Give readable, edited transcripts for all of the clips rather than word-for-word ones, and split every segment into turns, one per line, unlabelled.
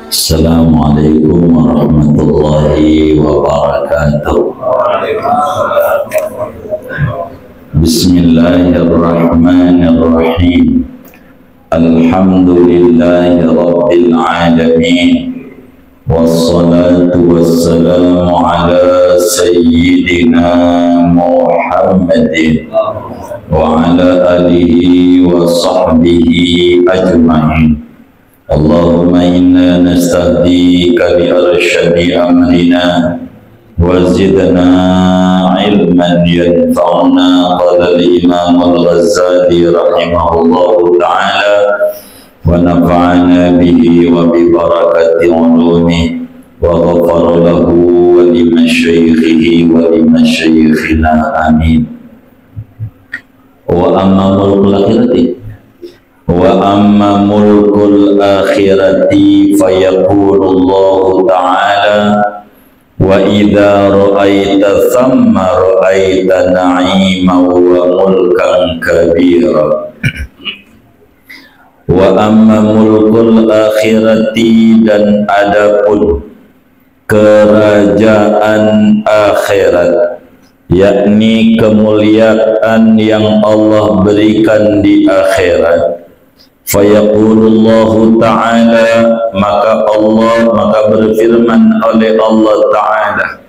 Assalamualaikum warahmatullahi wabarakatuh. Bismillahirrahmanirrahim. Alhamdulillahi rabbil alamin. Wassalatu wassalamu ala sayyidina Muhammadin wa ala alihi wa sahbihi ajma'in. Allahumma inna nastahdika li arsyadi amrina wa zidna ilman yanfa'una. Qala al-imam al-Ghazali rahimahullahu ta'ala wa nafa'ana bihi wa bi barakati ulumi wa ghafara lahu wa li masyaikhihi wa li masyaikhina amin. Wa amma mulkul akhirati fayaqulu Allah ta'ala wa idza ra'aita thamma ra'aita na'iman wa mulkan kabira. Wa amma mulkul akhirati, dan adapun kerajaan akhirat, yakni kemuliaan yang Allah berikan di akhirat. Fayaqulullahu ta'ala, maka berfirman oleh Allah ta'ala,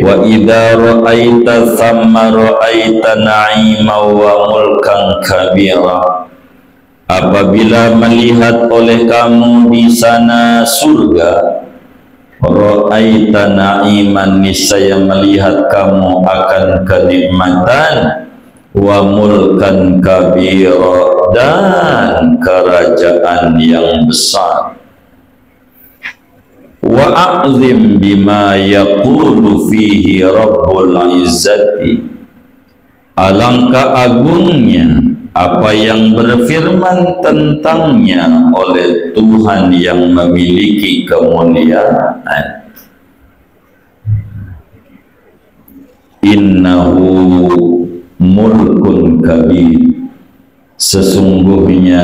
wa idza ra'aita thamma ra'aita na'iman wa mulkan kabira. Apabila melihat oleh kamu di sana surga, ra'aita na'iman, niscaya melihat kamu akan kenikmatan, wa mulkan kabira, dan kerajaan yang besar. Wa a'zim bima yaqulu fihi rabbul izzati, alangkah agungnya apa yang berfirman tentangnya oleh Tuhan yang memiliki kemuliaan. Innahu mulkun kabir, sesungguhnya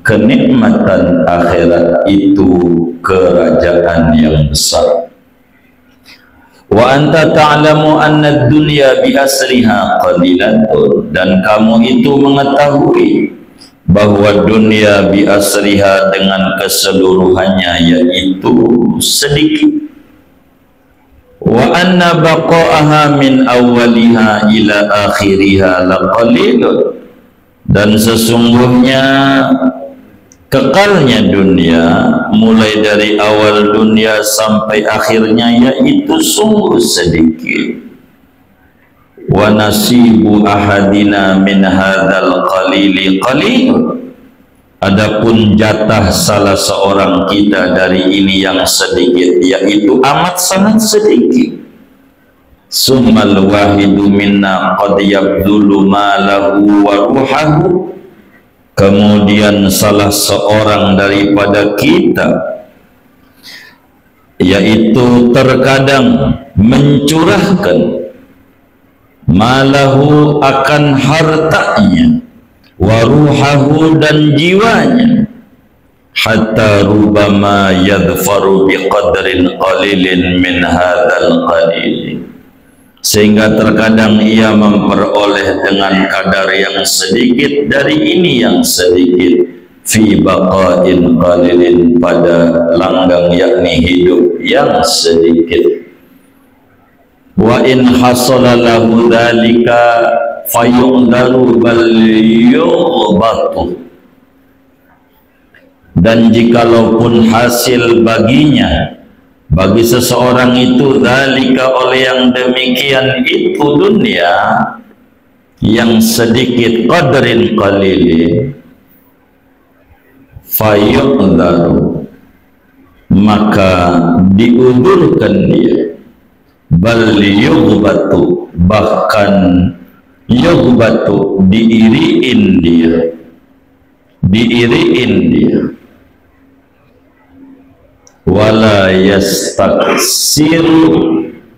kenikmatan akhirat itu kerajaan yang besar. Wa anta ta'lamu anna ad-dunya bi asriha qalilatun, dan kamu itu mengetahui bahwa dunia bi asriha dengan keseluruhannya yaitu sedikit. Wa anna baqa'aha min awwaliha ila akhiriha laqalilun, dan sesungguhnya kekalnya dunia mulai dari awal dunia sampai akhirnya yaitu sungguh sedikit. Wa nasibu ahadina min hadzal qalili qalil, adapun jatah salah seorang kita dari ini yang sedikit yaitu amat sangat sedikit. Summal wahidu minna qad yabdulu malahu wa ruhahu, kemudian salah seorang daripada kita yaitu terkadang mencurahkan malahu akan hartanya, wa ruhahu dan jiwanya, hatta rubama yadfaru biqadrin qalilin min hadzal qalil, sehingga terkadang ia memperoleh dengan kadar yang sedikit dari ini yang sedikit, fi baqa'in qalilin, pada langgang yakni hidup yang sedikit. Wa in hasala lahu dzalika fayuqdaru bal yughbatu, dan jikalaupun hasil baginya, bagi seseorang itu, dzalika oleh yang demikian itu dunia yang sedikit, qadrin qalilin, fayuqdaru, maka diundurkan dia, bal yughbatu, bahkan yughbatu diiriin dia, wala yastaksiru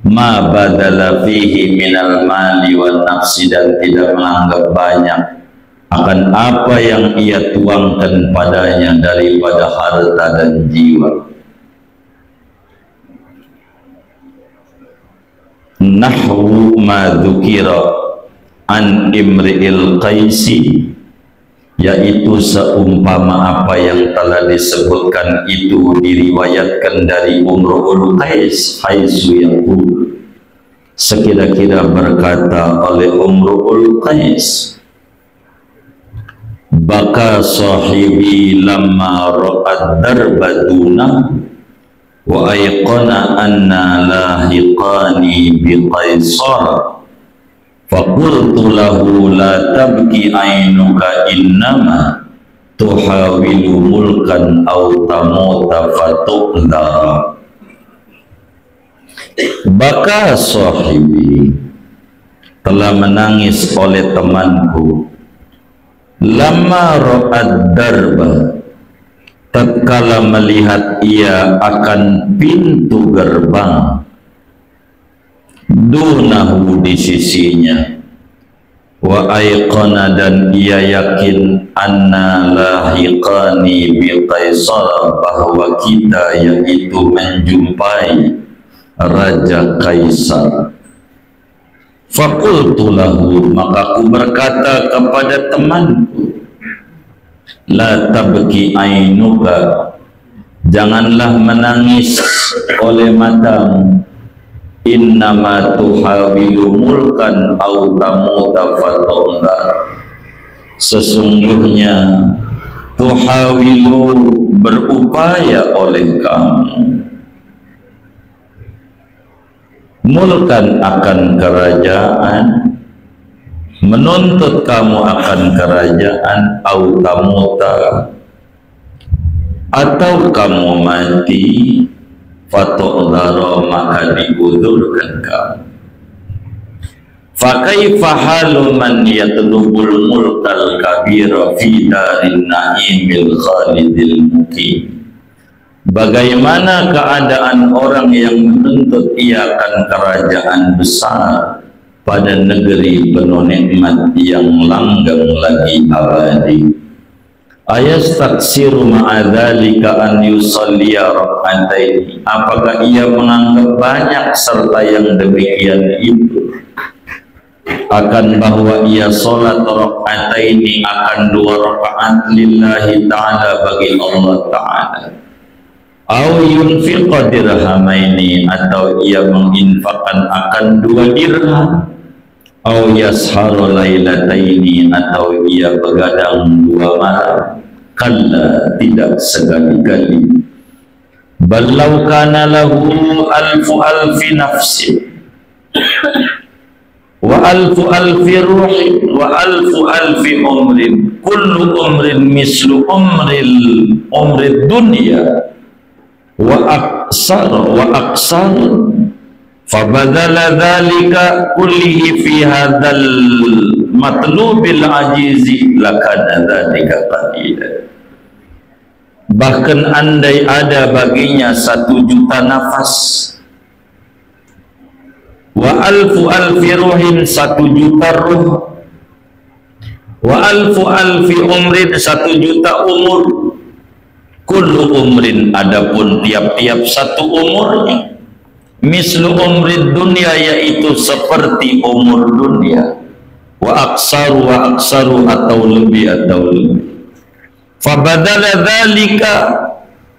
ma badala fihi minal mali wan nafsi, dan tidak menganggap banyak akan apa yang ia tuangkan padanya daripada harta dan jiwa. Nahwu ma dzukira an Imri'il Qaisi, yaitu seumpama apa yang telah disebutkan itu diriwayatkan dari Imru'ul Qais, haitsu yaqul, sekira-kira berkata oleh Imru'ul Qais, baka sahibi lamma ra'ad darbaduna wa ayqana anna lahiqani bi Qaisar faqultu lahu la tabki ainuka innama tuhawilu mulkan aw tamuta fatuqdara. Baka sahibi, telah menangis oleh temanku, lama ra'ad darba, tatkala melihat ia akan pintu gerbang, dunahu di sisinya, wa ayqana dan ia yakin, anna lahiqani bi Qaisar, bahwa kita yaitu menjumpai Raja Kaisar. Faqultu lahu, maka aku berkata kepada temanku, la tabki ainuka, janganlah menangis oleh matamu, innama tuhawilu mulkan aw tamuta fatullah, sesungguhnya tuhawilu berupaya oleh kamu, mulkan akan kerajaan, menuntut kamu akan kerajaan, au tamuta, atau kamu mati, fatu'dhara, maka diudurkan kamu. Fakaifa halu man yatlubul mulkal kabira fi darin na'imil khalidil muqim, bagaimana keadaan orang yang menuntut ia akan kerajaan besar pada negeri penuh nikmat yang langgeng lagi abadi. Ayastaksiru ma'adzalika an yusalliya rak'ataini, apakah ia menganggap banyak serta yang demikian itu akan bahwa ia salat rak'ataini, akan 2 rakaat lillahi ta'ala, bagi Allah ta'ala, au yunfiqa dirhamaini, atau ia menginfakkan akan 2 dirham, au yasharu lailataini, atau ia begadang 2 malam. Kalla, tidak sekali-kali. Ballau kana lahu alfu alfi nafsin wa alfu alfi ruhin wa alfu alfi umrin, kullu umrin mislu umrid dunya wa aksar fabadala dhalika kullihi fi hadzal matlubil ajizi lakana dhalika qalilan. Bahkan andai ada baginya 1 juta nafas, wa alfu alfi ruhin, 1 juta ruh, wa alfu alfi umrin, 1 juta umur, kullu umrin, adapun tiap-tiap 1 umurnya, mislu umrid dunia, yaitu seperti umur dunia, wa aksaru atau lebih. Fabadala dzalika,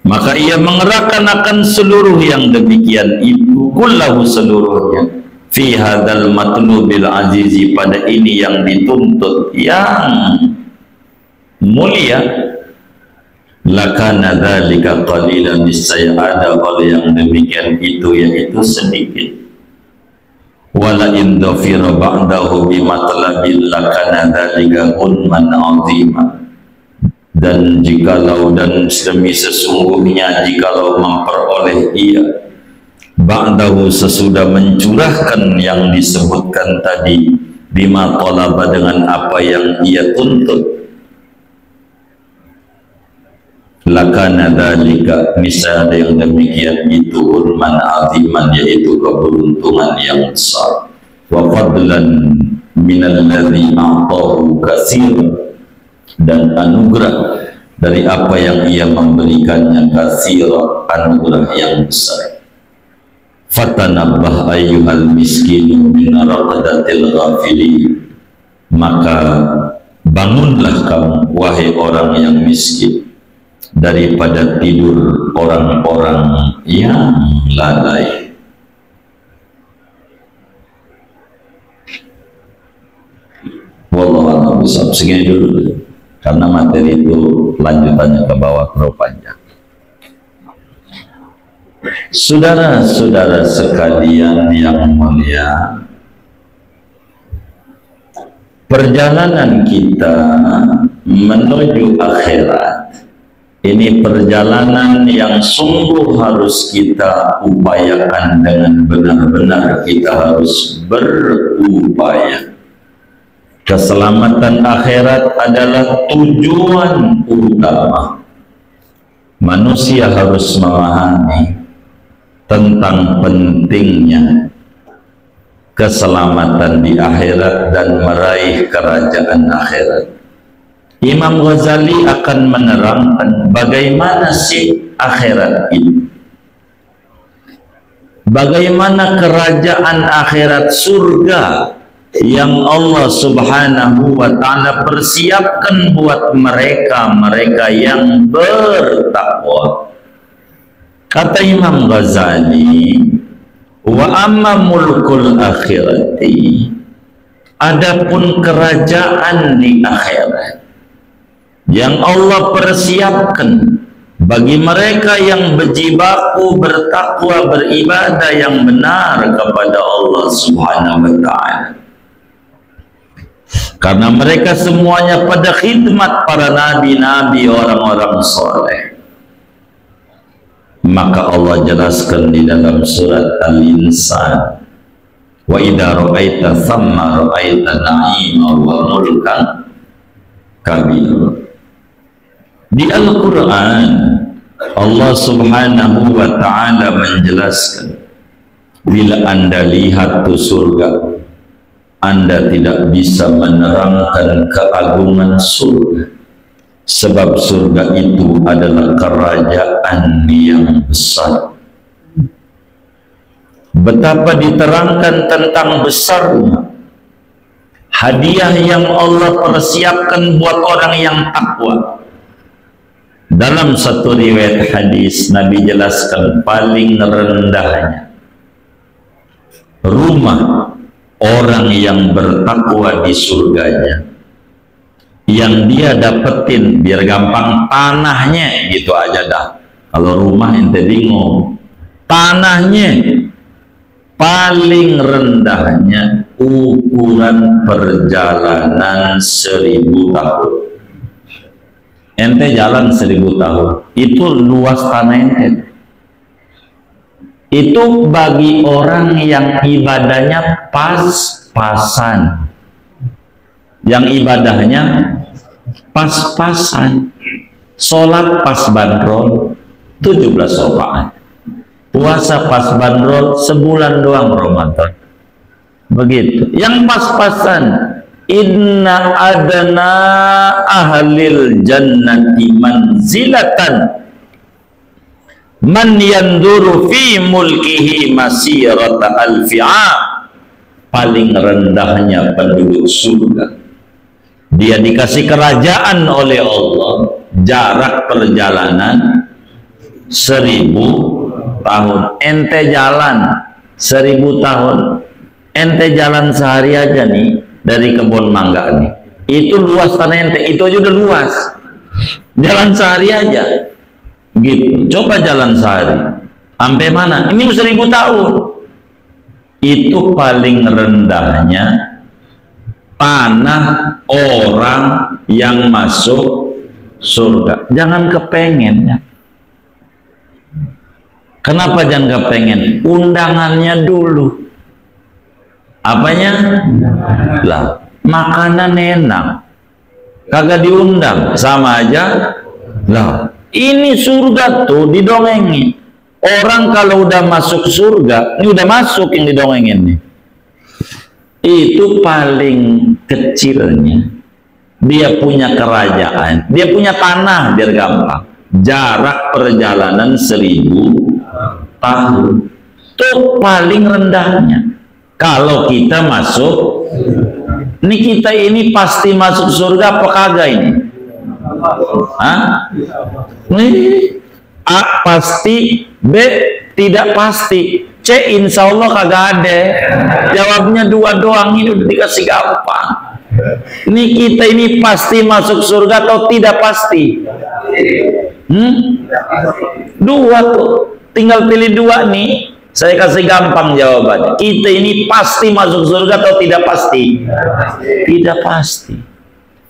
maka ia mengerahkan akan seluruh yang demikian itu, kullahu, seluruhnya, fi hadzal matlubil azizi, pada ini yang dituntut yang mulia, lakana dzalika qalilan, niscaya ada oleh yang demikian itu, yaitu sedikit. Wala in dhafira ba'dahu bimatlabil lakana dzalika ghunman 'azima, dan jikalau, dan demi sesungguhnya jikalau memperoleh ia ba'dahu, sesudah mencurahkan yang disebutkan tadi, bima talaba, dengan apa yang ia tuntut, lakana dzalika, misalnya yang demikian itu, urman aziman, yaitu keberuntungan yang besar, wa fadlan minalladzi a'tahu katsir, dan anugerah dari apa yang ia memberikannya, katsira, anugerah yang besar. Fatanabbah ayyuhal miskinu min raqdatil ghafilin, maka bangunlah kamu wahai orang yang miskin daripada tidur orang-orang yang lalai. Wallahu a'lam bishawab. Segini dulu karena materi itu lanjutannya ke bawah terlalu panjang. Saudara-saudara sekalian yang mulia, perjalanan kita menuju akhirat ini perjalanan yang sungguh harus kita upayakan dengan benar-benar. Kita harus berupaya. Keselamatan akhirat adalah tujuan utama. Manusia harus memahami tentang pentingnya keselamatan di akhirat dan meraih kerajaan akhirat. Imam Ghazali akan menerangkan bagaimana sih akhirat ini, bagaimana kerajaan akhirat surga yang Allah Subhanahu wa ta'ala persiapkan buat mereka yang bertakwa. Kata Imam Ghazali, wa amma mulkul akhirati, adapun kerajaan di akhirat yang Allah persiapkan bagi mereka yang berjibaku, bertakwa, beribadah yang benar kepada Allah Subhanahu wa ta'ala. Karena mereka semuanya pada khidmat para nabi-nabi, orang-orang soleh. Maka Allah jelaskan di dalam surat Al-Insan, wa idza ra'aita thamma ra'aita na'ima wa mulkan kabir. Di Al-Quran Allah Subhanahu wa ta'ala menjelaskan, bila Anda lihat tuh surga, Anda tidak bisa menerangkan keagungan surga, sebab surga itu adalah kerajaan yang besar. Betapa diterangkan tentang besarnya hadiah yang Allah persiapkan buat orang yang takwa. Dalam satu riwayat hadis Nabi jelaskan paling rendahnya rumah orang yang bertakwa di surganya, yang dia dapetin biar gampang tanahnya, gitu aja dah. Kalau rumah ente bingung, tanahnya paling rendahnya ukuran perjalanan 1000 tahun. Ente jalan 1000 tahun, itu luas tanah ente. Itu bagi orang yang ibadahnya pas-pasan, yang ibadahnya pas-pasan, sholat pas bandrol 17 rakaat, puasa pas bandrol sebulan doang Ramadan, begitu. Yang pas-pasan, inna adna ahlil jannati manzilatan man yanduru fi mulkihi masirata alfi'a, paling rendahnya penduduk surga, dia dikasih kerajaan oleh Allah jarak perjalanan 1000 tahun. Ente jalan 1000 tahun, ente jalan sehari aja nih dari kebun mangga nih, itu luas tanah ente, itu aja udah luas, jalan sehari aja gitu. Coba jalan sehari sampai mana? Ini 1000 tahun. Itu paling rendahnya tanah orang yang masuk surga. Jangan kepengennya. Kenapa jangan kepengen? Undangannya dulu. Apanya? Lah, makanan enak kagak diundang, sama aja lah. Ini surga tuh didongengin. Orang kalau udah masuk surga, ini udah masuk yang didongengin nih. Itu paling kecilnya dia punya kerajaan, dia punya tanah, biar gampang. Jarak perjalanan 1000 tahun. Itu paling rendahnya. Kalau kita masuk, ini kita ini pasti masuk surga apa kagak ini? Hah? A pasti, B tidak pasti, C insya Allah kagak ada. Jawabnya 2 doang, ini udah dikasih gampang. Ini kita ini pasti masuk surga atau tidak pasti? 2 tuh, tinggal pilih 2 nih. Saya kasih gampang jawabannya. Kita ini pasti masuk surga atau tidak pasti? Tidak pasti.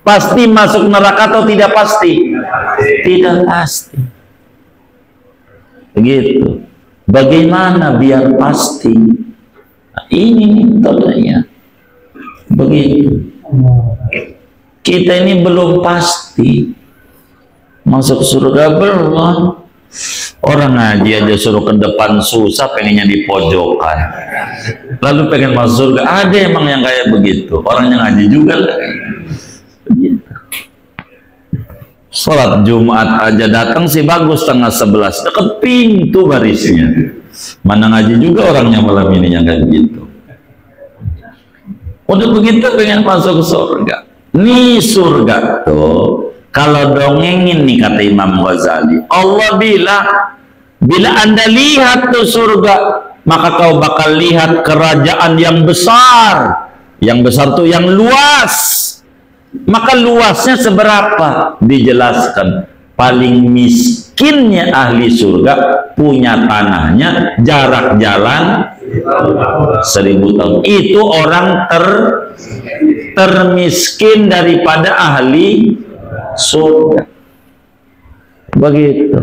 Pasti masuk neraka atau tidak pasti? Tidak pasti. Begitu. Bagaimana biar pasti? Nah, ini metodenya. Begitu. Kita ini belum pasti masuk surga, belum. Orang ngaji aja suruh ke depan susah, pengennya di pojokan. Lalu pengen masuk surga, ada emang yang kayak begitu. Orang yang ngaji juga lah. Sholat Jumat aja datang sih bagus 10:30, deket pintu barisnya. Mana ngaji juga orangnya malam ini yang kayak gitu. Udah begitu pengen masuk surga. Nih surga tuh, kalau dongengin nih kata Imam Ghazali, Allah bilang, bila Anda lihat tuh surga, maka kau bakal lihat kerajaan yang besar. Yang besar tuh yang luas. Maka luasnya seberapa? Dijelaskan. Paling miskinnya ahli surga punya tanahnya jarak jalan 1000 tahun. Itu orang termiskin daripada ahli surga. Begitu.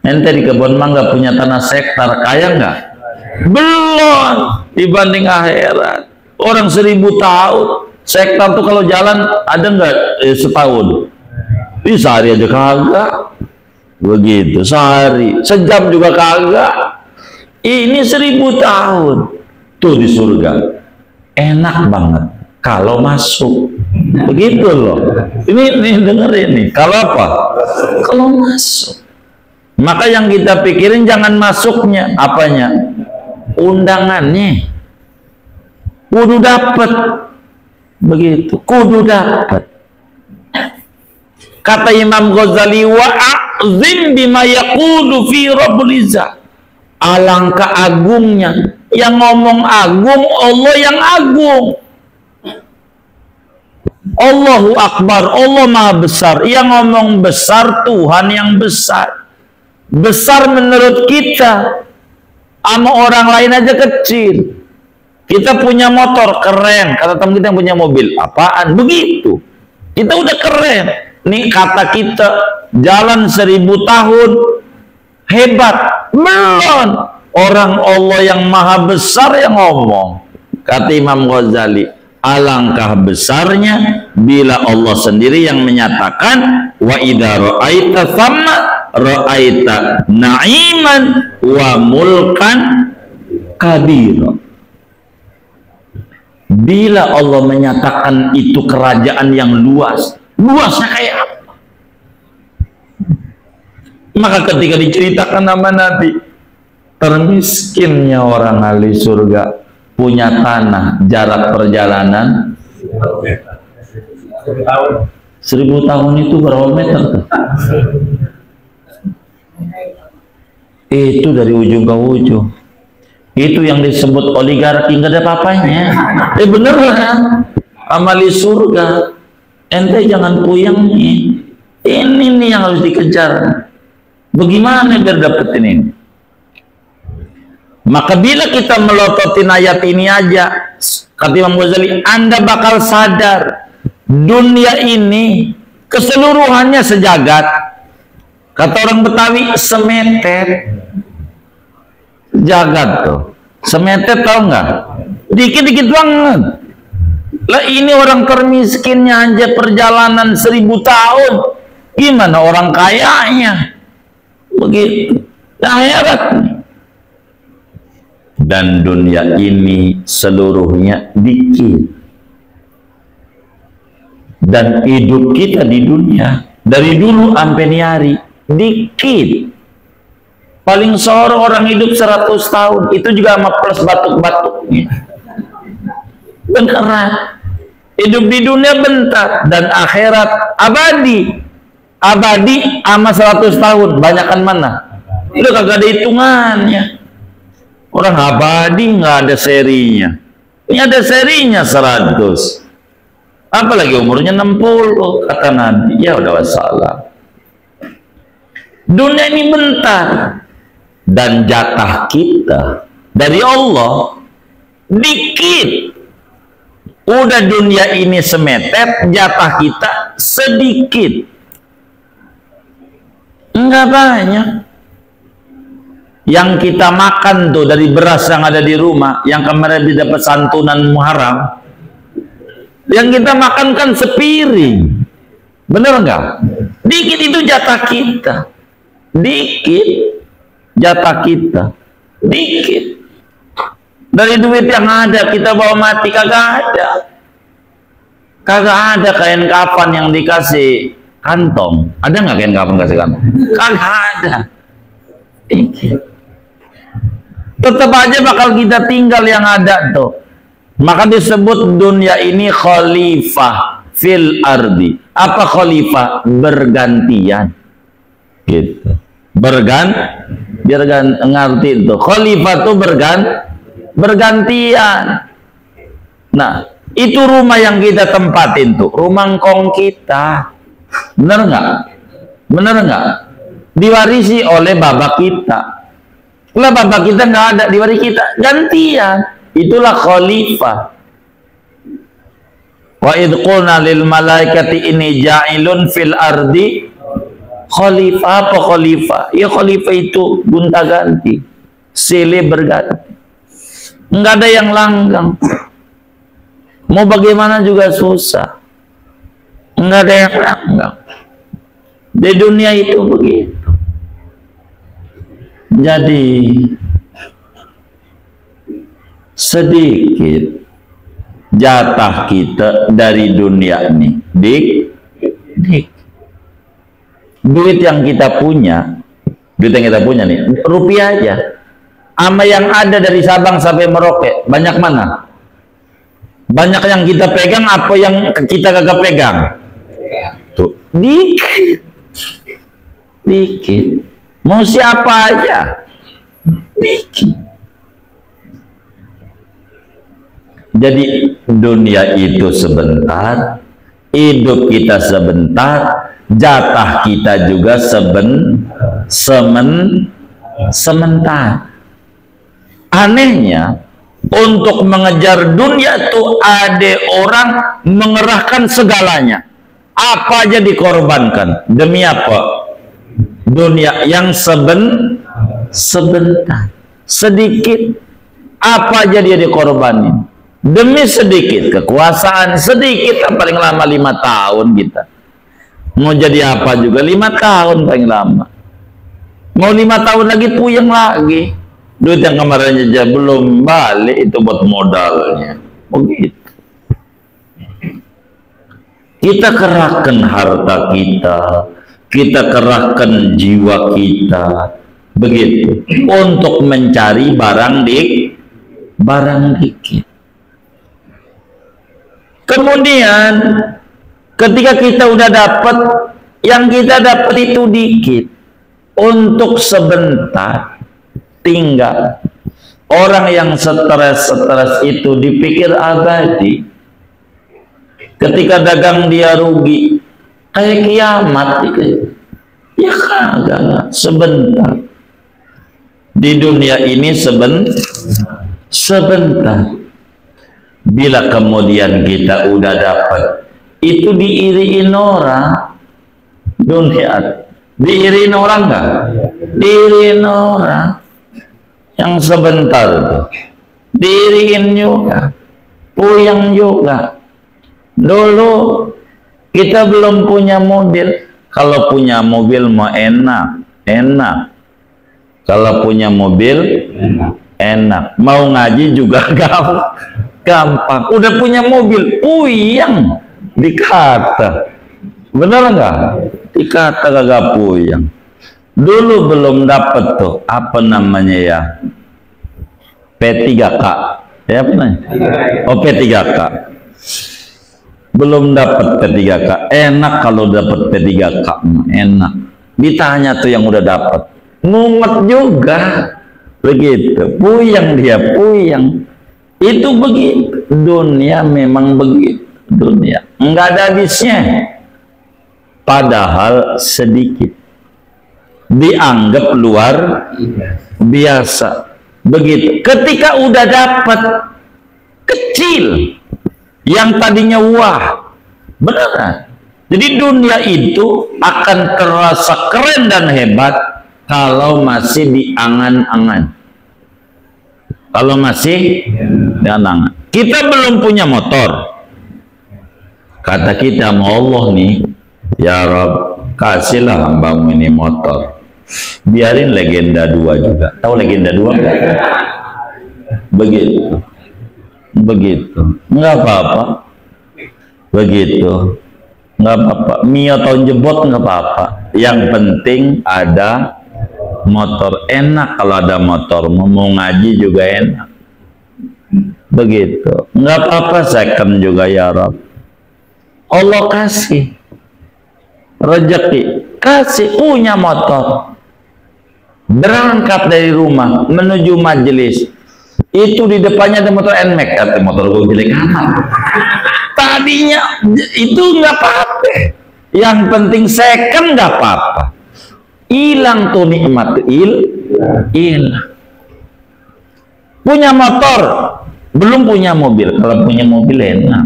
Ente di kebun mangga punya tanah sektar, kaya nggak? Belum dibanding akhirat. Orang 1000 tahun. Sektar tuh kalau jalan ada nggak setahun? Bisa sehari aja kagak. Begitu, sehari, sejam juga kagak. Ini 1000 tahun. Tuh di surga. Enak banget kalau masuk. Begitu loh. Ini dengerin nih. Kalau apa? Kalau masuk. Maka yang kita pikirin jangan masuknya, apanya? Undangannya. Kudu dapat. Begitu, kudu dapat. Kata Imam Ghazali, wa'azim bima yaqulu fi Rabbul Izzah. Alangkah agungnya. Yang ngomong agung, Allah yang agung. Allahu Akbar, Allah Maha Besar. Yang ngomong besar, Tuhan yang besar. Besar menurut kita, sama orang lain aja kecil. Kita punya motor keren, kata teman kita yang punya mobil, apaan? Begitu. Kita udah keren. Nih kata kita jalan 1000 tahun hebat. Belum. Orang Allah yang maha besar yang ngomong. Kata Imam Ghazali, alangkah besarnya bila Allah sendiri yang menyatakan, wa idza ra'aita thamma ra'aita na'iman wa mulkan kabira. Bila Allah menyatakan itu kerajaan yang luas, luasnya kayak apa? Maka ketika diceritakan nama Nabi, termiskinnya orang ahli surga punya tanah jarak perjalanan 1000 tahun itu berapa meter tuh? Itu dari ujung ke ujung. Itu yang disebut oligarki, nggak ada apa-apanya. Bener kan? Amali surga. Ente jangan puyeng nih. Ini nih yang harus dikejar. Bagaimana biar dapetin ini? Maka bila kita melototin ayat ini aja, kata Imam Ghazali, Anda bakal sadar dunia ini keseluruhannya sejagat. Kata orang Betawi, semeter. Jagat tuh, semeter tau nggak? Dikit-dikit banget. Lah ini orang termiskinnya aja perjalanan 1000 tahun. Gimana orang kayanya? Begitu. Akhirat. Dan dunia ini seluruhnya dikit. Dan hidup kita di dunia dari dulu sampai ini hari dikit. Paling seorang orang hidup 100 tahun itu juga sama plus batuk-batuknya. Beneran. Hidup di dunia bentar dan akhirat abadi. Abadi sama 100 tahun, banyakan mana? Itu kagak ada hitungannya. Orang abadi nggak ada serinya. Ini ada serinya 100. Apalagi umurnya 60 kata Nabi. Ya udah wassalam. Dunia ini bentar dan jatah kita dari Allah dikit. Udah dunia ini semeter, jatah kita sedikit. Enggak banyak. Yang kita makan tuh dari beras yang ada di rumah, yang kemarin didapat santunan Muharram, yang kita makan kan sepiring. Bener enggak? Dikit itu jatah kita. Dikit jatah kita. Dikit. Dari duit yang ada kita bawa mati kagak ada. Kagak ada kain kafan yang dikasih kantong. Ada nggak kain kafan kasih kantong? Kagak ada. Dikit. Tetap aja bakal kita tinggal yang ada tuh. Maka disebut dunia ini khalifah fil ardi. Apa khalifah? Bergantian. Gitu. Biar ngerti itu. Khalifah itu bergantian. Nah, itu rumah yang kita tempatin tuh, rumah ngkong kita. Bener nggak? Bener nggak? Diwarisi oleh bapak kita. Lah bapak kita nggak ada, diwarisi kita, gantian. Itulah khalifah. Wa idh qulna lil malaikati inni ja'ilun fil ardi khalifah. Apa khalifah? Ya khalifah itu gonta-ganti, silih berganti. Enggak ada yang langgang. Mau bagaimana juga susah. Enggak ada yang langgang. Di dunia itu begitu. Jadi sedikit jatah kita dari dunia ini. Duit yang kita punya, nih, rupiah aja. Ama yang ada dari Sabang sampai Merauke, banyak mana? Banyak yang kita pegang, apa yang kita kagak pegang? Tuh, dikit. Mau siapa aja? Dikit. Jadi dunia itu sebentar, hidup kita sebentar, jatah kita juga sementar. Anehnya, untuk mengejar dunia tuh ada orang mengerahkan segalanya. Apa aja dikorbankan. Demi apa? Dunia yang sebentar. Sedikit. Apa aja dia dikorbanin. Demi sedikit. Kekuasaan sedikit. Paling lama 5 tahun kita. Mau jadi apa juga 5 tahun paling lama. Mau 5 tahun lagi puyeng lagi. Duit yang kemarin aja belum balik itu buat modalnya. Begitu. Kita kerahkan harta kita kerahkan jiwa kita, begitu, untuk mencari barang dikit. Kemudian ketika kita udah dapat, yang kita dapat itu dikit, untuk sebentar. Tinggal. Orang yang stres itu dipikir abadi. Ketika dagang dia rugi, kayak kiamat gitu. Ya kagak, sebentar. Di dunia ini sebentar. Bila kemudian kita udah dapat, itu diiriin orang. Dunia diiriin orang nggak? Diiriin orang. Yang sebentar itu diiriin juga, puyeng juga. Dulu kita belum punya mobil. Kalau punya mobil mau enak. Kalau punya mobil enak. Mau ngaji juga gampang. Udah punya mobil puyeng. Dikata. Benar nggak? Dikata kagak puyeng. Dulu belum dapat tuh apa namanya ya, P3K ya apa namanya? Oh P3K. Belum dapat P3K. Enak kalau dapat P3K, enak. Ditanya tuh yang udah dapat, ngumet juga, begitu. Puyeng dia, puyeng. Itu begitu. Dunia memang begitu. Dunia nggak ada habisnya. Padahal sedikit. Dianggap luar biasa. Begitu. Ketika udah dapat kecil, yang tadinya wah, beneran. Jadi dunia itu akan terasa keren dan hebat kalau masih di angan-angan. Kalau masih di angan-angan. Kita belum punya motor. Kata kita sama Allah nih, ya Rob, kasihlah hambamu ini motor. Biarin legenda 2 juga. Tahu legenda 2 enggak? Begitu. Begitu. Enggak apa-apa. Begitu. Enggak apa-apa. Mio tahun jebot enggak apa-apa. Yang penting ada motor. Enak kalau ada motor. Mau ngaji juga enak. Begitu. Enggak apa-apa second juga ya Rob. Allah kasih rezeki, kasih punya motor. Berangkat dari rumah menuju majelis, itu di depannya ada motor NMAX. Kata motor gue jelek amat. Tadinya itu nggak apa-apa, yang penting second nggak apa-apa. Hilang tuh nikmat, hilang. Punya motor, belum punya mobil. Kalau punya mobil enak,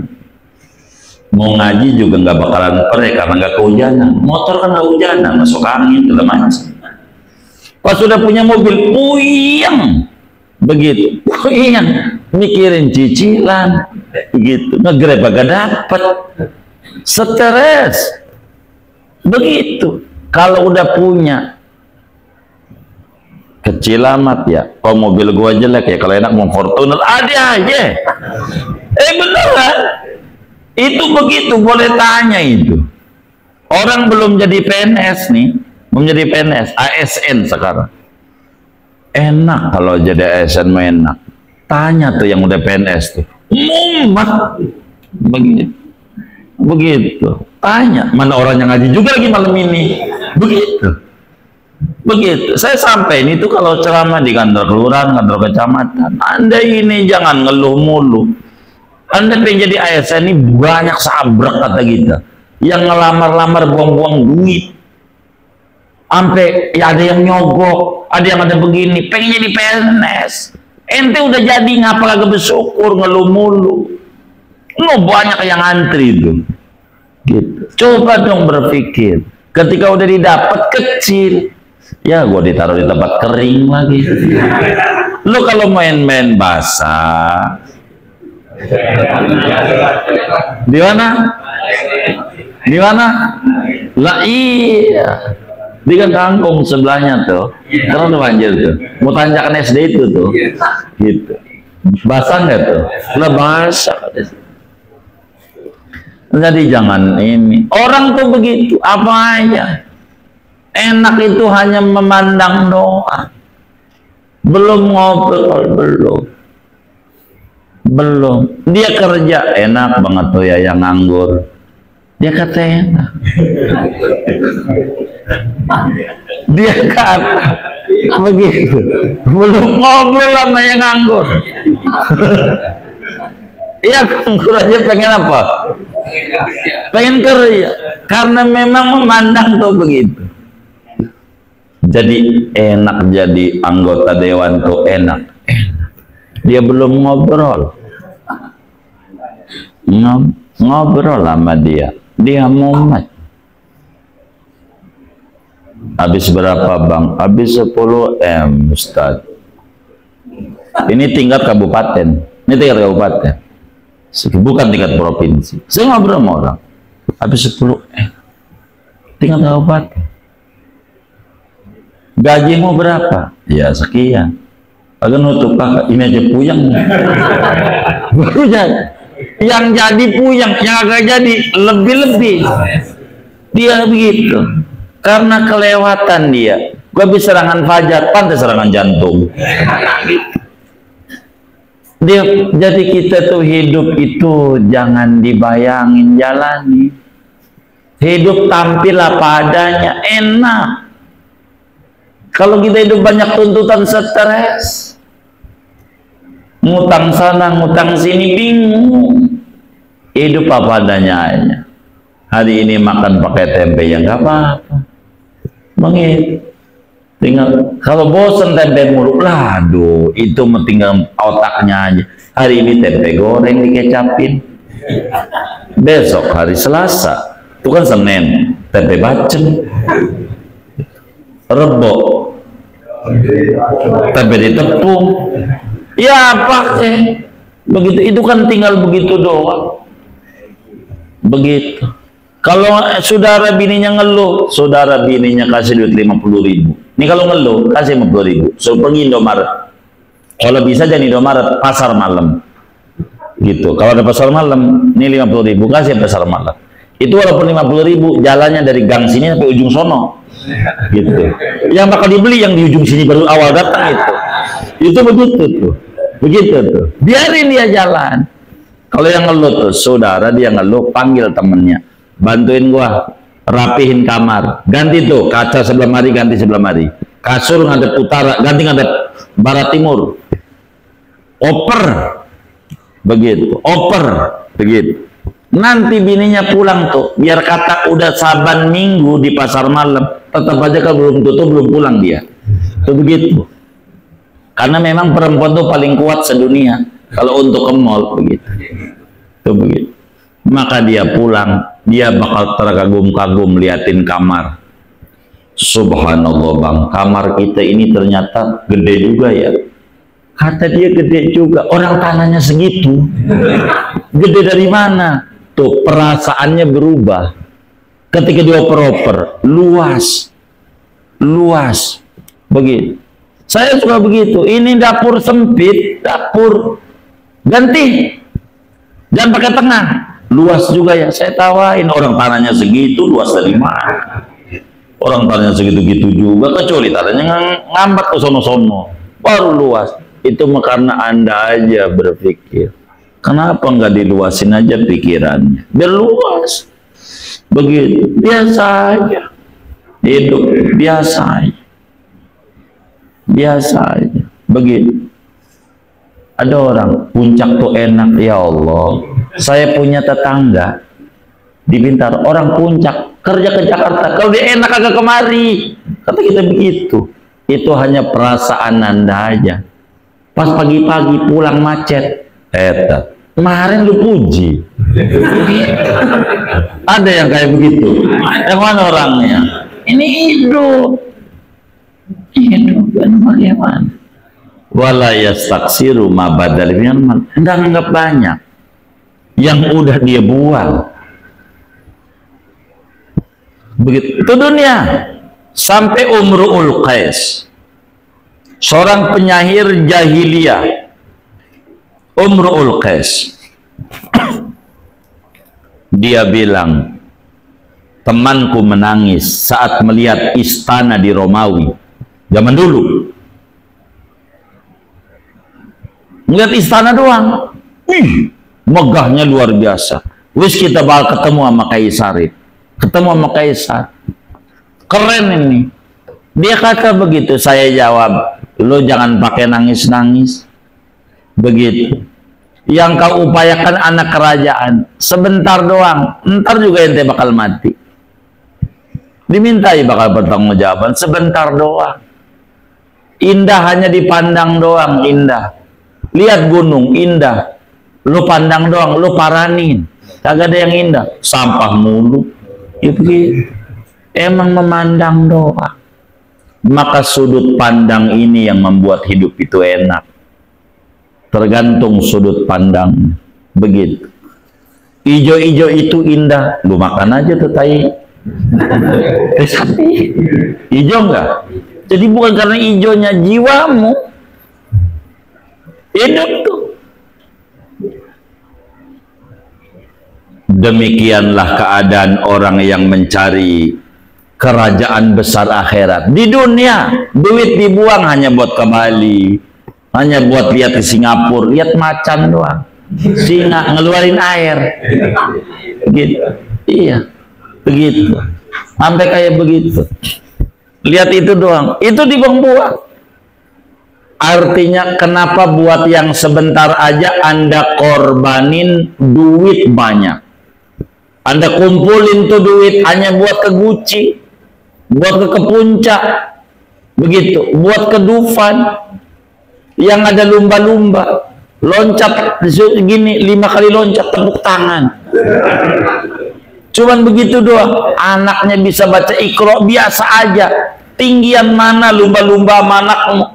mau ngaji juga nggak bakalan perih karena nggak kehujanan. Motor kan nggak hujanan, masuk angin segala macam. Pas sudah punya mobil, puyeng, begitu, puyeng, mikirin cicilan, begitu, ngegrab agak dapat, stres, begitu. Kalau udah punya, kecil amat ya. Kalau mobil gua jelek ya, kalau enak mau Fortuner, ada aja. Beneran, itu begitu, boleh tanya itu. Orang belum jadi PNS nih. Menjadi PNS, ASN sekarang. Enak kalau jadi ASN mah enak. Tanya tuh yang udah PNS tuh. Mumet. Begitu. Begitu. Tanya, mana orang yang ngaji juga lagi malam ini. Begitu. Begitu. Saya sampai ini tuh kalau ceramah di kantor kelurahan, kantor kecamatan. Anda ini jangan ngeluh mulu. Anda pengen jadi ASN ini banyak sabrek kata kita. Yang ngelamar-lamar buang-buang duit. Sampai ya ada yang nyogok, ada yang ada begini, pengen jadi PNS. Ente udah jadi ngapa kagak bersyukur, ngeluh mulu. Banyak yang antri itu. Gitu. Coba dong berpikir, ketika udah didapat kecil, ya gua ditaruh di tempat kering lagi. Lu kalau main-main basah, di mana? Di mana? Lah iya. Di kan kangkung sebelahnya tuh, terus udah banjir tuh, mau tanjakan SD itu tuh, gitu. Basah nggak tuh? Lah basah. Jadi jangan ini. Orang tuh begitu, apa aja. Enak itu hanya memandang doa. Belum ngobrol, belum. Dia kerja enak banget tuh ya yang nganggur. Dia kata enak. Dia kata begitu, belum ngobrol sama yang nganggur. Iya, nganggur aja pengen apa? Pengen kerja, karena memang memandang tuh begitu. Jadi enak jadi anggota dewan tuh enak. Dia belum ngobrol, ngobrol sama dia mumet. Habis berapa bang? Habis 10 M Ustaz. Ini tingkat kabupaten. Ini tingkat kabupaten. Bukan tingkat provinsi. Saya ngobrol sama orang. Habis 10 M. Tingkat kabupaten. Gajimu berapa? Ya sekian. Agak nutup kakak. Ini aja puyeng. Baru jadi. Yang jadi puyeng, yang agak jadi lebih-lebih. Dia begitu. Karena kelewatan dia. Gua habis serangan fajar, pantas serangan jantung. Dia, jadi kita tuh hidup itu jangan dibayangin, jalani. Hidup tampil apa adanya, enak. Kalau kita hidup banyak tuntutan, stres. Ngutang sana, ngutang sini, bingung. Hidup apa adanya aja. Hari ini makan pakai tempe, ya nggak apa-apa. Mengit. Tinggal kalau bosan tempe mulu, aduh, itu tinggal otaknya aja. Hari ini tempe goreng dikecapin. Besok hari Selasa, itu kan Senin, tempe bacem. Rebo, tempe ditepung. Ya pakai begitu, itu kan tinggal begitu doang. Begitu. Kalau saudara bininya ngeluh, saudara bininya kasih duit 50.000. Ini kalau ngeluh kasih 50.000. So pergi Indomaret. Kalau bisa jadi Indomaret pasar malam. Gitu. Kalau ada pasar malam, ini 50.000 kasih pasar malam. Itu walaupun 50.000, jalannya dari gang sini sampai ujung sono. Gitu. Yang bakal dibeli yang di ujung sini baru awal datang itu. Itu begitu tuh. Begitu tuh. Biarin dia jalan. Kalau yang ngeluh tuh, saudara dia ngeluh, panggil temennya. Bantuin gua rapihin kamar. Ganti tuh kaca sebelah mari, ganti sebelah mari. Kasur ngadep utara, ganti ngadep barat timur. Oper. Begitu. Oper. Begitu. Nanti bininya pulang tuh, biar kata udah saban minggu di pasar malam, tetap aja kalau belum tutup belum pulang dia. Tuh begitu. Karena memang perempuan tuh paling kuat sedunia kalau untuk ke mall begitu. Tuh begitu. Maka dia pulang, dia bakal terkagum-kagum liatin kamar. Subhanallah bang, kamar kita ini ternyata gede juga ya. Kata dia gede juga, orang tanahnya segitu. Gede dari mana? Tuh perasaannya berubah. Ketika dia oper-oper, luas. Luas. Begitu. Saya suka begitu. Ini dapur sempit, dapur ganti. Jangan pakai tengah. Luas juga ya. Saya tawain, orang tanahnya segitu, luas dari mana? Orang tanahnya segitu-gitu juga, kecuali tanahnya ngambat ke sono-sono. Baru luas. Itu karena Anda aja berpikir. Kenapa nggak diluasin aja pikirannya? Biar luas. Begitu. Biasa aja. Hidup biasa aja. Biasa aja. Begitu. Ada orang, puncak tuh enak, ya Allah. Saya punya tetangga di Bintaro, orang puncak, kerja ke Jakarta. Kalau dia enak agak kemari. Kata kita begitu. Itu hanya perasaan Anda aja. Pas pagi-pagi pulang macet. Kemarin lu puji. Ada yang kayak begitu. Yang mana orangnya? Ini hidup. Hidup bagaimana? Wala yastaksiru ma badal min. Enggak anggap banyak. Yang udah dia buang. Begitu. Itu dunia. Sampai Umru'ul Qais, seorang penyair jahiliyah, Umru'ul Qais, dia bilang, temanku menangis saat melihat istana di Romawi zaman dulu. Melihat istana doang, megahnya luar biasa. Wis kita bakal ketemu sama Kaisar, ketemu sama Kaisar, keren ini. Dia kata begitu, saya jawab, lo jangan pakai nangis-nangis. Begitu. Yang kau upayakan anak kerajaan, sebentar doang, ntar juga ente bakal mati. Dimintai bakal pertanggungjawaban, sebentar doang. Indah hanya dipandang doang, indah. Lihat gunung, indah. Lu pandang doang, lu paranin. Kagak ada yang indah, sampah mulu. Ya begitu. Emang memandang doang. Maka sudut pandang ini yang membuat hidup itu enak. Tergantung sudut pandang. Begitu. Ijo-ijo itu indah, lu makan aja tuh tai. Sapi. Ijo enggak? Jadi bukan karena ijonya, jiwamu. Hidup tuh. Demikianlah keadaan orang yang mencari kerajaan besar akhirat. Di dunia duit dibuang hanya buat ke Bali, hanya buat lihat ke Singapura, lihat macan doang, singa ngeluarin air gitu. Iya begitu, sampai kayak begitu, lihat itu doang, itu dibuang-buang. Artinya kenapa buat yang sebentar aja Anda korbanin duit banyak, Anda kumpulin tuh duit hanya buat ke Gucci, buat ke Puncak, begitu, buat ke Dufan yang ada lumba-lumba, loncat gini 5 kali loncat, tepuk tangan. Cuman begitu doang. Anaknya bisa baca Iqra biasa aja. Tinggian mana lumba-lumba anakmu?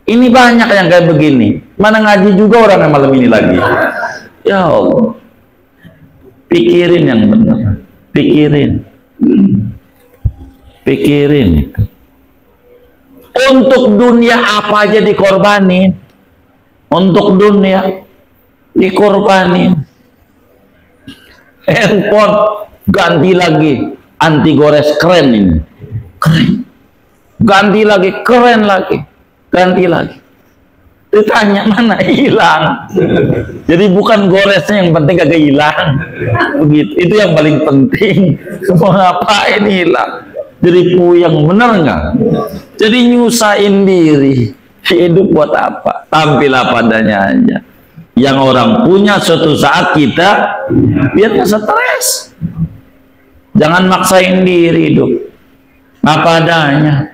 Ini banyak yang kayak begini. Mana ngaji juga orang yang malam ini lagi. Ya Allah. Pikirin yang benar. Pikirin. Pikirin. Untuk dunia apa aja dikorbanin. Untuk dunia dikorbanin. Handphone ganti lagi, anti gores, keren ini, keren. Ganti lagi, keren lagi, ganti lagi. Ditanya mana, hilang. Jadi bukan goresnya yang penting kagak hilang, begitu. Itu yang paling penting. Mau ngapain hilang? Jadi puyeng, bener nggak? Jadi nyusahin diri. Hidup buat apa? Tampillah padanya aja. Yang orang punya suatu saat kita biar nggak stres. Jangan maksain diri hidup. Apa adanya.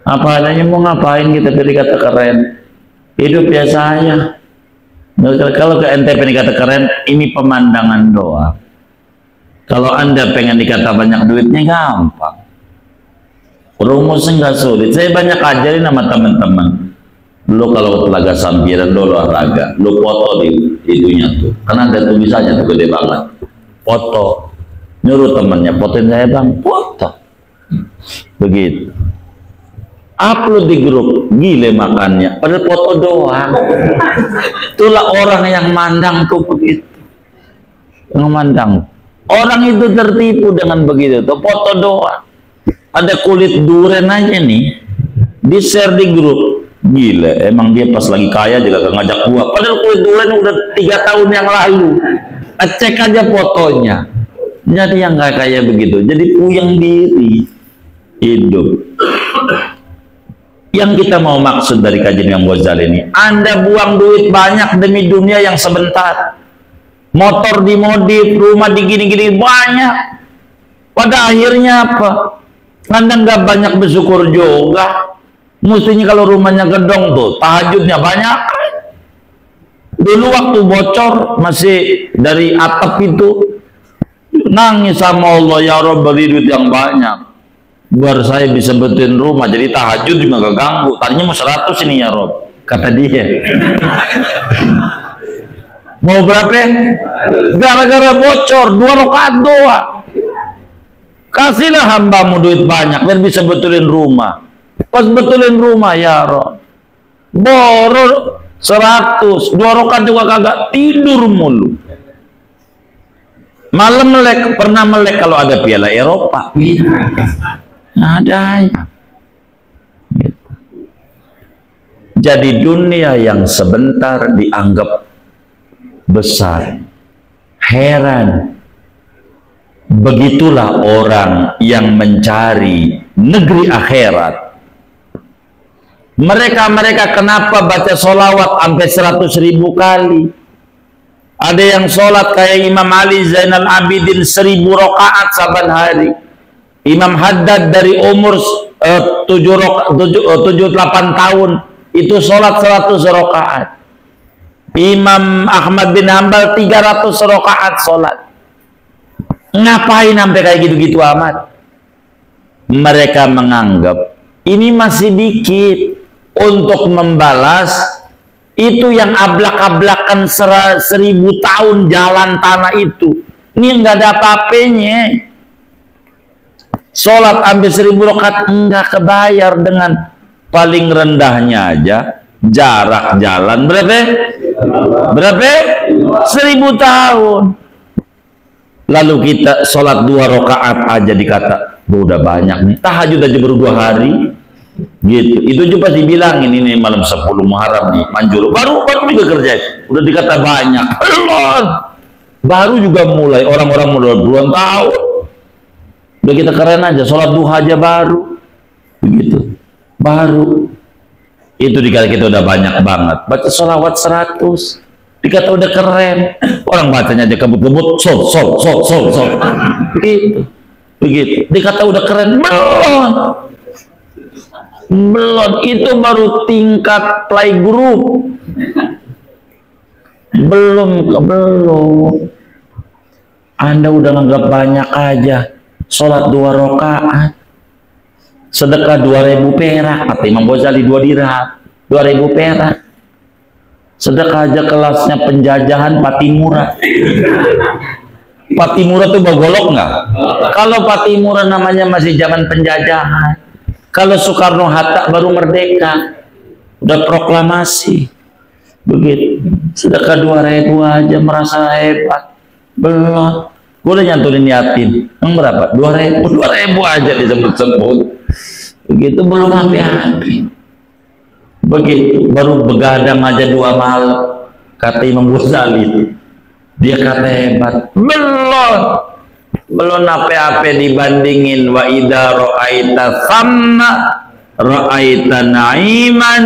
Apa adanya, mau ngapain kita pilih kata keren? Hidup biasa aja. Kalau ke NTP dikata keren, ini pemandangan doang. Kalau Anda pengen dikata banyak duitnya gampang. Rumusnya nggak sulit. Saya banyak ajarin sama teman-teman. Lu kalau Telaga Sampiran lu olahraga, lu foto di itunya tuh, karena ada tulisannya tuh gede banget, foto, nyuruh temennya fotoin saya bang, foto, begitu, upload di grup, gile makannya, pada foto doang. Itulah orang yang mandang tuh begitu, yang mandang, orang itu tertipu dengan begitu tuh, foto doang. Ada kulit duren aja nih, di share di grup. Gila, emang dia pas lagi kaya juga gak ngajak gua. Padahal kulit durian udah 3 tahun yang lalu. Cek aja fotonya. Jadi yang gak kayak begitu. Jadi puyeng diri hidup. Yang kita mau maksud dari kajian Imam Ghazali ini, Anda buang duit banyak demi dunia yang sebentar. Motor dimodif, rumah digini-gini banyak. Pada akhirnya apa? Anda nggak banyak bersyukur juga. Mestinya kalau rumahnya gedong tuh, tahajudnya banyak. Dulu waktu bocor masih dari atap itu, nangis sama Allah, ya Rabb beri duit yang banyak, biar saya bisa betulin rumah, jadi tahajud juga gak ganggu. Tadinya mau 100 ini ya Rabb, kata dia. Mau berapa? Gara-gara bocor 2 rakaat doang. Kasihlah hambamu duit banyak biar bisa betulin rumah. Pas betulin rumah ya Rob, boror 100, 2 rakaat juga kagak, tidur mulu. Malam melek, pernah melek kalau ada Piala Eropa. Ada. Jadi dunia yang sebentar dianggap besar. Heran. Begitulah orang yang mencari negeri akhirat. Mereka kenapa baca sholawat sampai 100.000 kali? Ada yang sholat kayak Imam Ali Zainal Abidin 1000 rakaat saban hari. Imam Haddad dari umur 7-8 tahun itu sholat 100 rakaat. Imam Ahmad bin Hanbal 300 rakaat sholat. Ngapain sampai kayak gitu-gitu amat? Mereka menganggap ini masih dikit untuk membalas itu yang ablak-ablakan 1000 tahun jalan tanah itu. Ini nggak ada apa-apanya. Sholat ambil 1000 rakaat enggak kebayar dengan paling rendahnya aja jarak jalan berapa? 1000 tahun. lalu kita sholat 2 rakaat aja dikata udah banyak nih, tahajud aja baru 2 hari gitu. Itu juga dibilangin ini malam 10 Muharram nih manjur, baru juga kerja udah dikata banyak. Allah, baru juga mulai orang-orang mulai puluhan tahun udah kita keren aja, sholat duha aja baru begitu, baru itu dikata kita udah banyak banget, baca sholawat 100 dikata udah keren, orang bacanya aja kebut-kebut sol begitu dikata udah keren. Belum, itu baru tingkat playgroup, belum. Anda udah nganggap banyak aja, sholat 2 rakaat sedekah 2.000 perak, kata Imam Ghazali, 2 dirham 2.000 perak. Sedekah aja kelasnya penjajahan Patimura. Patimura tuh bagolok nggak? Kalau Patimura namanya masih zaman penjajahan. Kalau Soekarno Hatta baru merdeka, udah proklamasi begitu. Sedekah 2.000 aja merasa hebat. Belum, gue udah nyantunin yatim yang berapa? 2.000 aja disebut-sebut begitu, belum habis. Begitu baru begadang aja 2 malam, kata Imam Ghazali, dia kata hebat. Belum apa-apa dibandingin wa idza ra'aita thamma ra'aita na'iman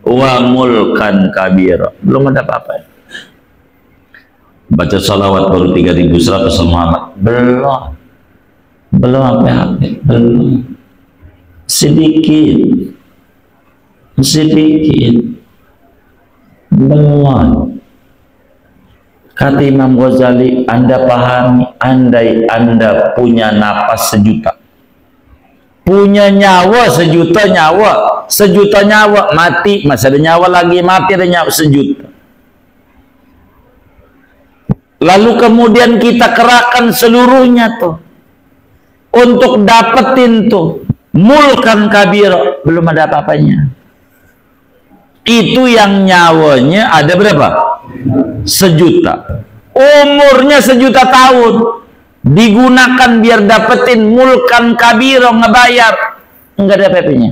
wa mulkan kabira. Belum ada apa-apa. Baca salawat baru 3.100 Muhammad. Belum apa-apa. Belum. Sedikit. Belum. Kata Imam Ghazali, Anda pahami, andai Anda punya napas 1 juta, punya nyawa 1 juta nyawa, 1 juta nyawa mati, masih ada nyawa lagi, mati ada nyawa 1 juta. Lalu kemudian kita kerahkan seluruhnya tuh untuk dapetin tuh mulkan kabir, belum ada apa-apanya. Itu yang nyawanya ada berapa? 1 juta. Umurnya 1 juta tahun digunakan biar dapetin mulkan kabiro, ngebayar, enggak ada PP-nya.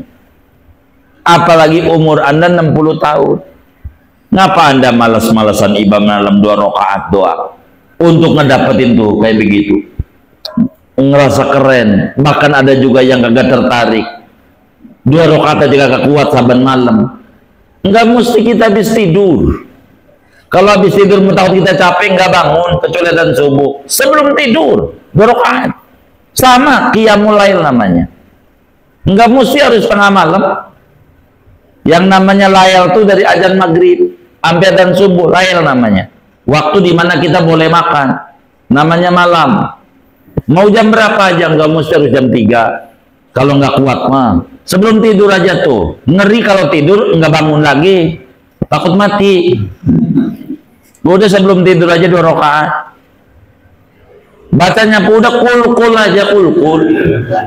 Apalagi umur Anda 60 tahun. Ngapa Anda malas-malasan ibadah malam 2 rakaat doa untuk ngedapetin tuh kayak begitu, ngerasa keren. Bahkan ada juga yang kagak tertarik, 2 rakaat aja kagak kuat saban malam. Enggak mesti kita habis tidur. Kalau habis tidur takut kita capek, nggak bangun kecuali adzan subuh. Sebelum tidur 2 rakaat. Sama qiyamul lail namanya. Nggak mesti harus tengah malam. Yang namanya lail tuh dari azan maghrib sampai adzan subuh, lail namanya. Waktu dimana kita boleh makan, namanya malam. Mau jam berapa aja, nggak mesti harus jam 3. Kalau nggak kuat mah sebelum tidur aja tuh. Ngeri kalau tidur nggak bangun lagi, takut mati. Udah sebelum tidur aja 2 rakaat. Bacanya udah kul aja, kul.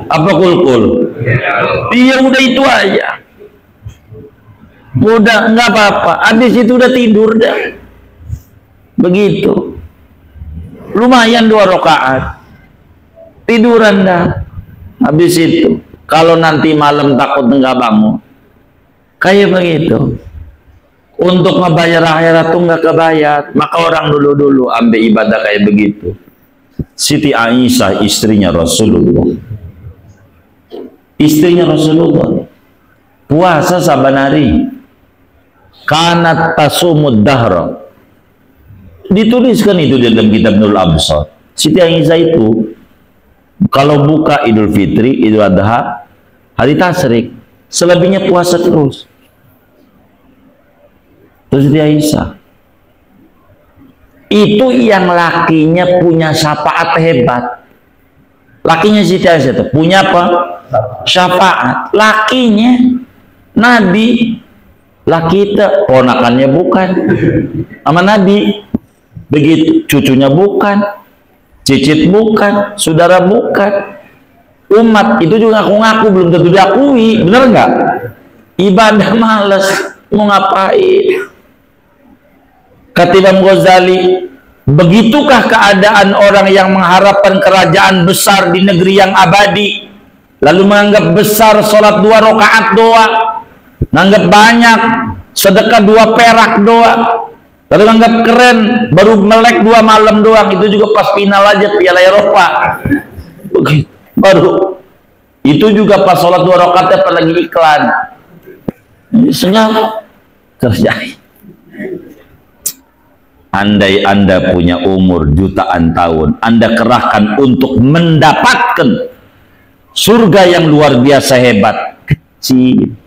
Apa kul? Iya udah itu aja. Udah nggak apa-apa. Habis itu udah tidur dah. Begitu. Lumayan 2 rakaat. Tiduran dah. Habis itu kalau nanti malam takut nggak bangun. Kayak begitu. Untuk ngebayar akhirat tuh nggak kebayar. Maka orang dulu ambil ibadah kayak begitu. Siti Aisyah istrinya Rasulullah. Istrinya Rasulullah puasa saban hari. Kanat tasumud dahra. Dituliskan itu di dalam kitab Nurul Absar. Siti Aisyah itu kalau buka Idul Fitri, Idul Adha, hari Tasyrik, selebihnya puasa terus. Terus Siti Aisyah itu yang lakinya punya syafaat hebat. Lakinya Siti Aisyah itu punya apa? Syafaat. Lakinya Nabi. Laki itu ponakannya bukan sama Nabi. Begitu cucunya bukan, cicit bukan, saudara bukan. Umat itu juga ngaku-ngaku belum tentu diakui. Bener nggak? Ibadah males, mau ngapain? Kata Imam Ghazali,
Begitukah keadaan orang yang mengharapkan kerajaan besar di negeri yang abadi, lalu menganggap besar sholat 2 rakaat doa, menganggap banyak sedekah 2 perak doa, lalu menganggap keren baru melek 2 malam doang, itu juga pas final aja Piala Eropa. Begitu. Baru itu juga pas sholat 2 rakaat apalagi iklan. Senang terjadi. Andai Anda punya umur jutaan tahun, Anda kerahkan untuk mendapatkan surga yang luar biasa hebat, kecil,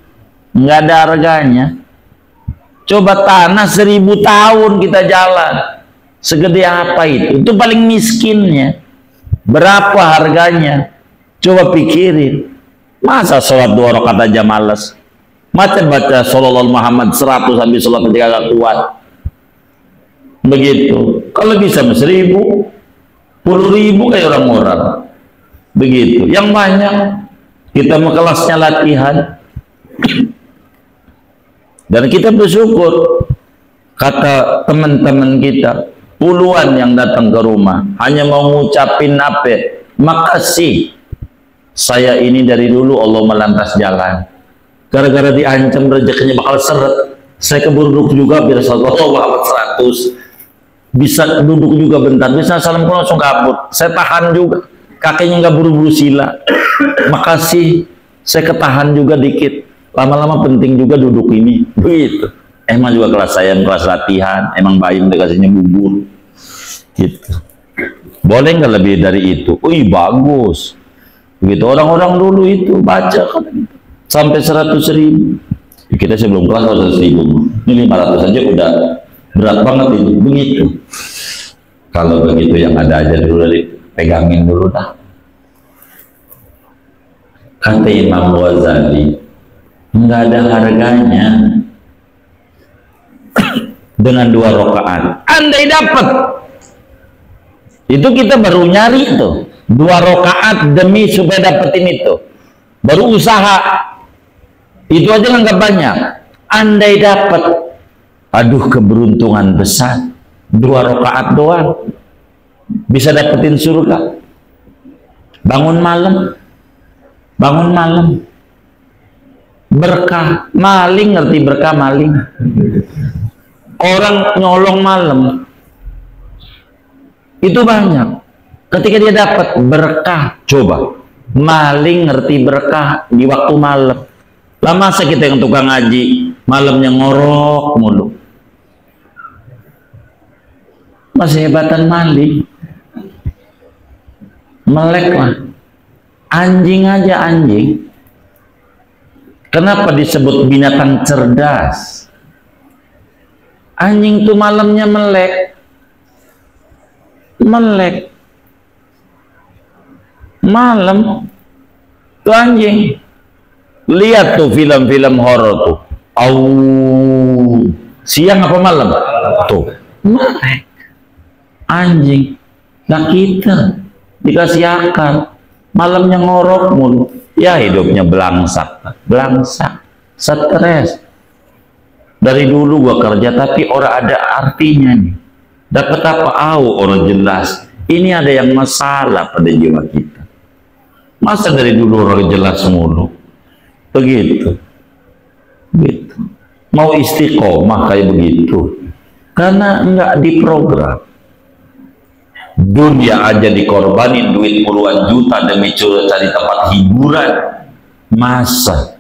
nggak ada harganya. Coba tanah 1000 tahun kita jalan, segede apa itu? Itu paling miskinnya. Berapa harganya? Coba pikirin. Masa sholat 2 rakaat aja males? Macam baca Sallallahu Muhammad 100 sampai sholat 3 gak kuat. Begitu. Kalau bisa 1000, 10.000 kayak orang-orang. Begitu. Yang banyak kita mau kelasnya latihan. Dan kita bersyukur, kata teman-teman kita, puluhan yang datang ke rumah hanya mau ngucapin apa? Makasih. Saya ini dari dulu Allah melantas jalan. Gara-gara diancam rezekinya bakal seret, saya keburu duduk juga biar Sallallahu Muhammad 100. Bisa duduk juga bentar, bisa salam langsung kabur. Saya tahan juga, kakinya nggak buru-buru sila. Makasih, saya ketahan juga dikit. Lama-lama penting juga duduk ini. Begitu. Emang juga kelas saya kelas latihan, emang Bayim dikasihnya bubur. Gitu. Boleh nggak lebih dari itu? Wih bagus. Begitu orang-orang dulu itu baca kan sampai 100.000. Kita sebelum kelas 100.000. Ini 500 aja udah berat banget ini. Begitu. Kalau begitu yang ada aja dulu, dari pegangin dulu dah. Kata Imam Ghazali, nggak ada harganya dengan 2 rakaat. Andai dapat, itu kita baru nyari tuh 2 rakaat demi supaya dapetin itu, baru usaha. Itu aja nggak banyak. Andai dapat, aduh keberuntungan besar, 2 rakaat doang bisa dapetin surga. Bangun malam, berkah. Maling ngerti berkah maling? Orang nyolong malam itu banyak. Ketika dia dapat berkah, coba maling ngerti berkah di waktu malam. Lama masa kita yang tukang ngaji malamnya ngorok mulu. Masih hebatan maling, melek lah. Anjing aja anjing. Kenapa disebut binatang cerdas? Anjing tuh malamnya melek. Malam tuh anjing. Lihat tuh film-film horor tuh. Siang apa malam? Tuh melek. Anjing. Nah kita dikasih akal, malamnya ngorok mulu. Ya hidupnya belangsak, stres. Dari dulu gua kerja tapi orang ada artinya nih. Dapat apa? Orang jelas. Ini ada yang masalah pada jiwa kita. Masa dari dulu orang jelas mulu? Begitu. Mau istiqomah kayak begitu. Karena enggak diprogram. Dunia aja dikorbanin duit puluhan juta demi cari tempat hiburan. Masa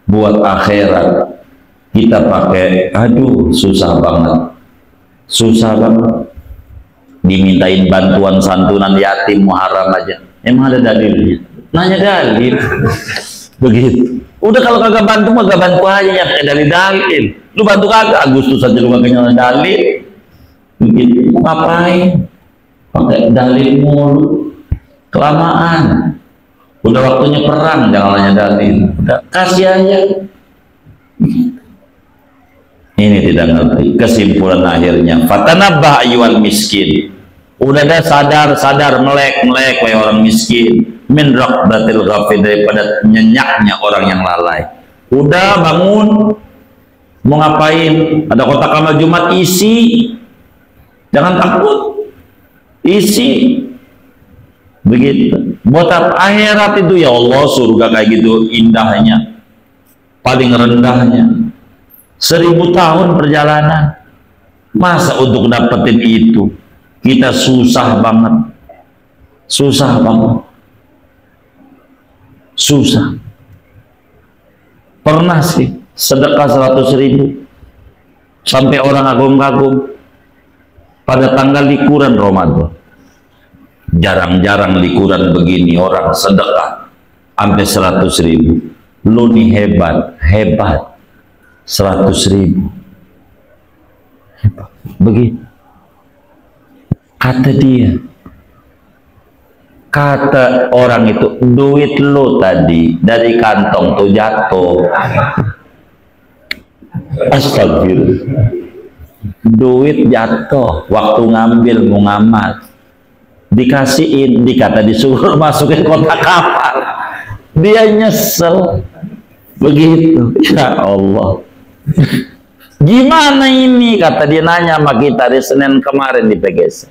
buat akhirat kita pakai, susah banget. Dimintain bantuan santunan yatim muharam aja. Emang ada dalilnya? Nanya dalil. Begitu. Udah kalau kagak bantu mah gak bantu aja ya, kayak dalil. Lu bantu kagak, Agustus aja lu kagak nyala dalil. Begitu. Mau ngapain? Pakai dalil mulu, kelamaan. Udah waktunya perang, jangan nanya dalil. Udah kasih aja. Ini tidak ngerti. Kesimpulan akhirnya, fatanabbah ayyuhal miskin. Udah dah sadar melek kayak orang miskin. Min raqdatil ghafil, daripada nyenyaknya orang yang lalai. Udah bangun, mau ngapain? Ada kotak amal Jumat isi. Jangan takut. isi begitu. Buat apa akhirat itu? Ya Allah, surga kayak gitu indahnya, paling rendahnya 1000 tahun perjalanan. Masa untuk dapetin itu kita susah banget, susah. Pernah sih sedekah 100.000 sampai orang kagum-kagum pada tanggal likuran Ramadan. Jarang-jarang likuran begini orang sedekah sampai 100.000. Lu nih hebat 100.000 begitu. Kata dia, kata orang itu, duit lo tadi dari kantong tuh jatuh. Astagfirullah, duit jatuh waktu ngambil mau ngamat, dikasihin, dikata disuruh masukin kotak kapal, dia nyesel begitu. Ya Allah, gimana ini? Kata dia, nanya sama kita di Senin kemarin di PGS,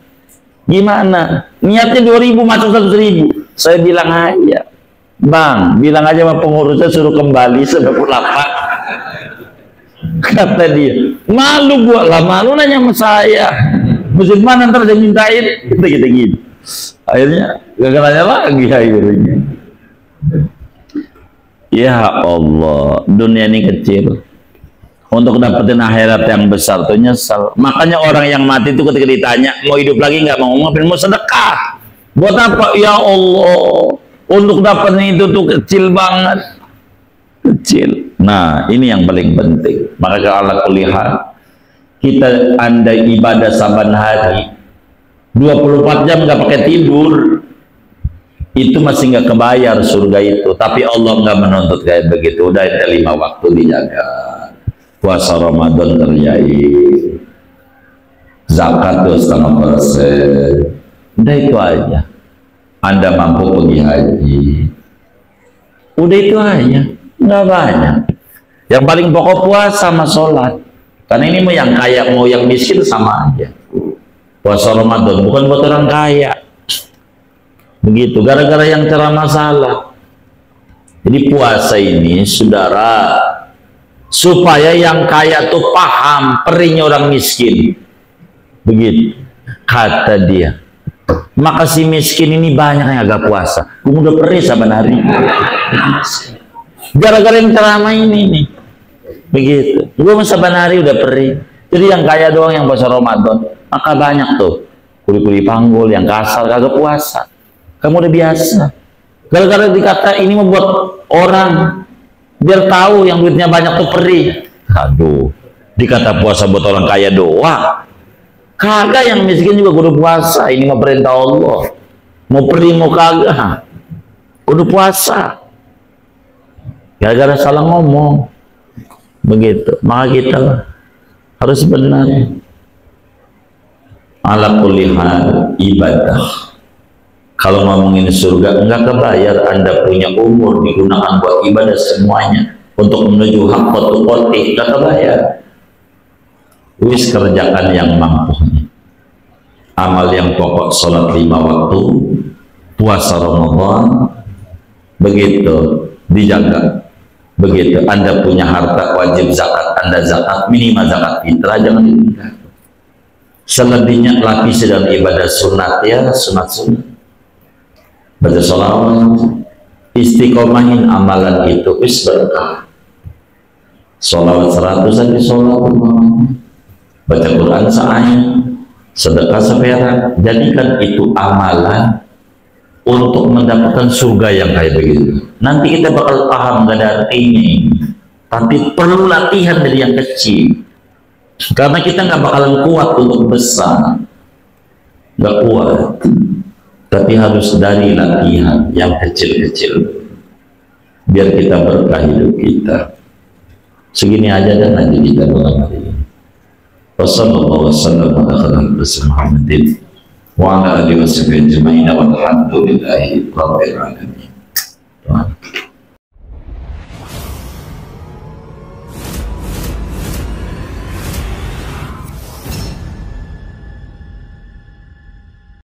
gimana niatnya 2.000 masuk 100.000. Saya bilang aja, bang, bilang aja sama pengurusnya suruh kembali 98. Kata dia, malu gua lah, malu nanya sama saya, musim mana ntar saya mintain kita gitu. Akhirnya gak nanya lagi akhirnya. Ya Allah, dunia ini kecil. Untuk dapetin akhirat yang besar tuh nyesel. Makanya orang yang mati itu ketika ditanya mau hidup lagi nggak, mau ngapain, mau sedekah. Buat apa? Ya Allah, untuk dapetin itu tuh kecil banget, kecil. Nah, ini yang paling penting. Maka Allah kulihat kita andai ibadah saban hari 24 jam nggak pakai tidur, itu masih nggak kebayar surga itu. Tapi Allah nggak menuntut kayak begitu. Udah ada 5 waktu dijaga, puasa Ramadan terjadi, zakat tuh 0,5%, udah itu aja. Anda mampu pergi haji, udah itu aja, nggak banyak. Yang paling pokok puasa sama sholat, karena ini mau yang kaya mau yang miskin sama aja. Puasa Ramadan bukan buat orang kaya, begitu. Gara-gara yang ceramah salah. Jadi puasa ini, saudara, supaya yang kaya tuh paham perihnya orang miskin. Begitu kata dia. Maka si miskin ini banyak yang agak puasa. Gue udah perih saban hari. Gara-gara yang ceramah ini nih. Begitu. Gue saban hari udah perih. Jadi yang kaya doang yang puasa Ramadan. Maka banyak tuh kuli-kuli panggul yang kasar kagak puasa. Kamu udah biasa. Gara-gara dikata ini membuat orang biar tahu yang duitnya banyak tuh perih. Aduh, dikata puasa buat orang kaya doang. Kagak, yang miskin juga kudu puasa. Ini mah perintah Allah. Mau perih mau kagak, kudu puasa. Gara-gara salah ngomong. Begitu. Maka kita harus benar. Ala kulli hal ibadah. Kalau ngomongin surga, enggak kebayar. Anda punya umur digunakan buat ibadah semuanya untuk menuju haqqatul qati, enggak kebayar. Wis kerjakan yang mampu. Amal yang pokok, sholat 5 waktu, puasa Ramadan, begitu dijaga. Begitu Anda punya harta wajib zakat, Anda zakat, minimal zakat fitrah, jangan ditinggal. Selebihnya lapisi dalam ibadah sunat, ya sunat. Baca sholawat, istiqomahin amalan itu, wis berkah. Sholawat 100 aja sholawat, baca Quran seayat, sedekah seperak, jadikan itu amalan untuk mendapatkan surga yang kayak begitu. Nanti kita bakal paham gak ada artinya, tapi perlu latihan dari yang kecil, karena kita nggak bakalan kuat untuk besar, nggak kuat. Tapi harus dari latihan yang kecil-kecil, biar kita berkah hidup kita. Segini aja dan nanti kita malam hari ini. Wassalamualaikum warahmatullahi wabarakatuh. Wa ala alihi wa sahbihi ajma'in walhamdulillahi rabbil alamin.